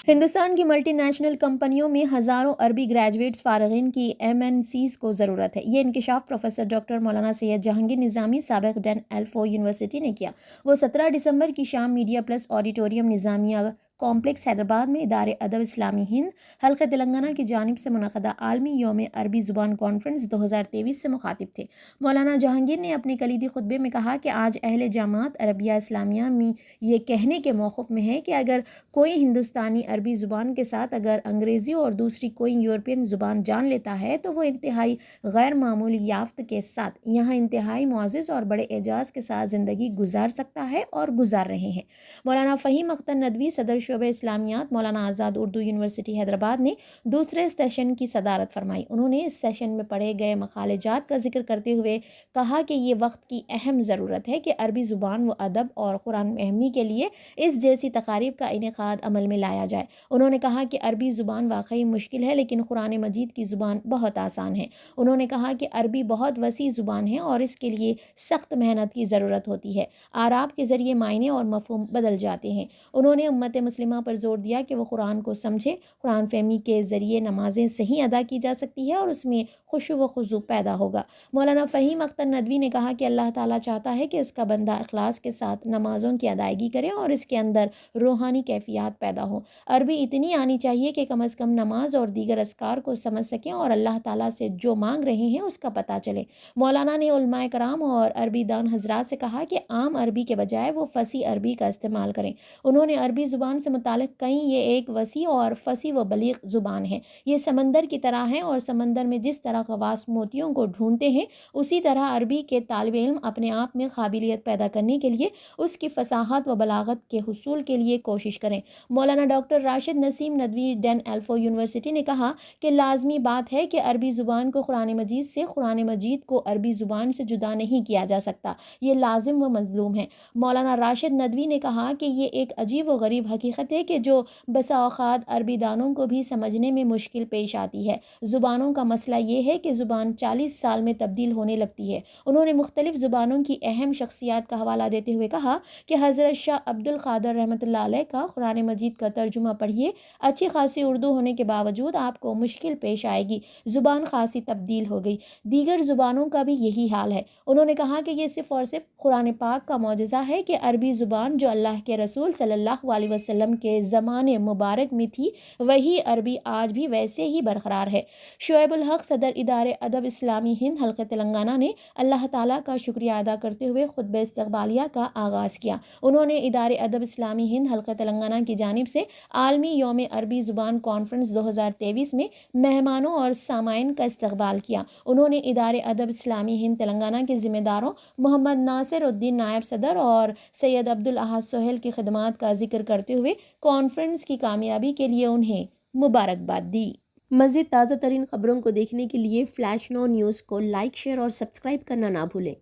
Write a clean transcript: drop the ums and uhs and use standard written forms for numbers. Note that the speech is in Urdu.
ہندوستان کی ملٹی نیشنل کمپنیوں میں ہزاروں عربی گریجویٹس فارغین کی MNCs کو ضرورت ہے۔ یہ انکشاف پروفیسر ڈاکٹر مولانا سید جہانگیر نظامی سابق ڈین ایلفو یونیورسٹی نے کیا۔ وہ 17 دسمبر کی شام میڈیا پلس آڈیٹوریم نظامیہ کمپلیکس حیدرآباد میں ادارے ادب اسلامی ہند حلقہ تلنگانہ کی جانب سے منعقدہ عالمی یوم عربی زبان کانفرنس 2023 سے مخاطب تھے۔ مولانا جہانگیر نے اپنے کلیدی خطبے میں کہا کہ آج اہل جامعات عربیہ اسلامیہ میں یہ کہنے کے موقف میں ہے کہ اگر کوئی ہندوستانی عربی زبان کے ساتھ اگر انگریزی اور دوسری کوئی یورپین زبان جان لیتا ہے تو وہ انتہائی غیر معمولی یافت کے ساتھ یہاں انتہائی معزز اور بڑے اعجاز کے ساتھ زندگی گزار سکتا ہے اور گزار رہے ہیں۔ مولانا فہیم اختر ندوی صدر شعبہ اسلامیات مولانا آزاد اردو یونیورسٹی حیدرآباد نے دوسرے سیشن کی صدارت فرمائی۔ انہوں نے اس سیشن میں پڑھے گئے مقالے جات کا ذکر کرتے ہوئے کہا کہ یہ وقت کی اہم ضرورت ہے کہ عربی زبان و ادب اور قرآن فہمی کے لیے اس جیسی تقاریب کا انعقاد عمل میں لایا جائے۔ انہوں نے کہا کہ عربی زبان واقعی مشکل ہے لیکن قرآن مجید کی زبان بہت آسان ہے۔ انہوں نے کہا کہ عربی بہت وسیع زبان ہے اور اس کے لیے سخت محنت کی ضرورت ہوتی ہے۔ اعراب کے ذریعے معنی اور مفہوم بدل جاتے ہیں۔ انہوں نے امت مسلمہ پر زور دیا کہ وہ قرآن کو سمجھے۔ قرآن فہمی کے ذریعے نمازیں صحیح ادا کی جا سکتی ہے اور اس میں خشوع و خضوع پیدا ہوگا۔ مولانا فہیم اختر ندوی نے کہا کہ اللہ تعالیٰ چاہتا ہے کہ اس کا بندہ اخلاص کے ساتھ نمازوں کی ادائیگی کرے اور اس کے اندر روحانی کیفیات پیدا ہوں۔ عربی اتنی آنی چاہیے کہ کم از کم نماز اور دیگر اذکار کو سمجھ سکیں اور اللہ تعالیٰ سے جو مانگ رہے ہیں اس کا پتہ چلے۔ مولانا نے علماء کرام اور عربی دان حضرات سے کہا کہ عام عربی کے بجائے وہ فصیح عربی کا استعمال کریں۔ انہوں نے عربی زبان سے متعلق کہیں یہ ایک وسیع اور فصیح و بلیغ زبان ہے، یہ سمندر کی طرح ہے اور سمندر میں جس طرح غواص موتیوں کو ڈھونڈتے ہیں اسی طرح عربی کے طالب علم اپنے آپ میں قابلیت پیدا کرنے کے لیے اس کی فصاحت و بلاغت کے حصول کے لیے کوشش کریں۔ مولانا ڈاکٹر راشد نسیم ندوی ڈین ایلفو یونیورسٹی نے کہا کہ لازمی بات ہے کہ عربی زبان کو قرآن مجید سے، قرآن مجید کو عربی زبان سے جدا نہیں کیا جا سکتا، یہ لازم و ملزوم ہے۔ مولانا راشد ندوی نے کہا کہ یہ ایک عجیب و غریب حقیقت ہے کہ جو بسا اوقات عربی دانوں کو بھی سمجھنے میں مشکل پیش آتی ہے۔ زبانوں کا مسئلہ یہ ہے کہ زبان 40 سال میں تبدیل ہونے لگتی ہے۔ انہوں نے مختلف زبانوں کی اہم شخصیات کا حوالہ دیتے ہوئے کہا کہ حضرت شاہ عبد القادر رحمۃ اللہ علیہ کا قرآن مجید کا ترجمہ پڑھیے، اچھی خاصی اردو ہونے کے باوجود آپ کو مشکل پیش آئے گی، زبان خاصی تبدیل ہو گئی۔ دیگر زبانوں کا بھی یہی حال ہے۔ انہوں نے کہا کہ یہ صرف اور صرف قرآن پاک کا معجزہ ہے کہ عربی زبان جو اللہ کے رسول صلی اللہ علیہ وسلم کے زمانے مبارک میں تھی وہی عربی آج بھی ویسے ہی برقرار ہے۔ شعیب الحق صدر ادارے ادب اسلامی ہند حلقہ تلنگانہ نے اللہ تعالیٰ کا شکریہ ادا کرتے ہوئے خطبہ استقبالیہ کا آغاز کیا۔ انہوں نے ادارے ادب اسلامی ہند حلقہ تلنگانہ کی جانب سے عالمی یوم عربی زبان کانفرنس 2023 میں مہمانوں اور سامعین کا استقبال کیا۔ انہوں نے ادارے ادب اسلامی ہند تلنگانہ کے ذمہ داروں محمد ناصر الدین نائب صدر اور سید عبد الاحد سہیل کی خدمات کا ذکر کرتے ہوئے کانفرنس کی کامیابی کے لیے انہیں مبارکباد دی۔ مزید تازہ ترین خبروں کو دیکھنے کے لیے فلیش نو نیوز کو لائک، شیئر اور سبسکرائب کرنا نہ بھولیں۔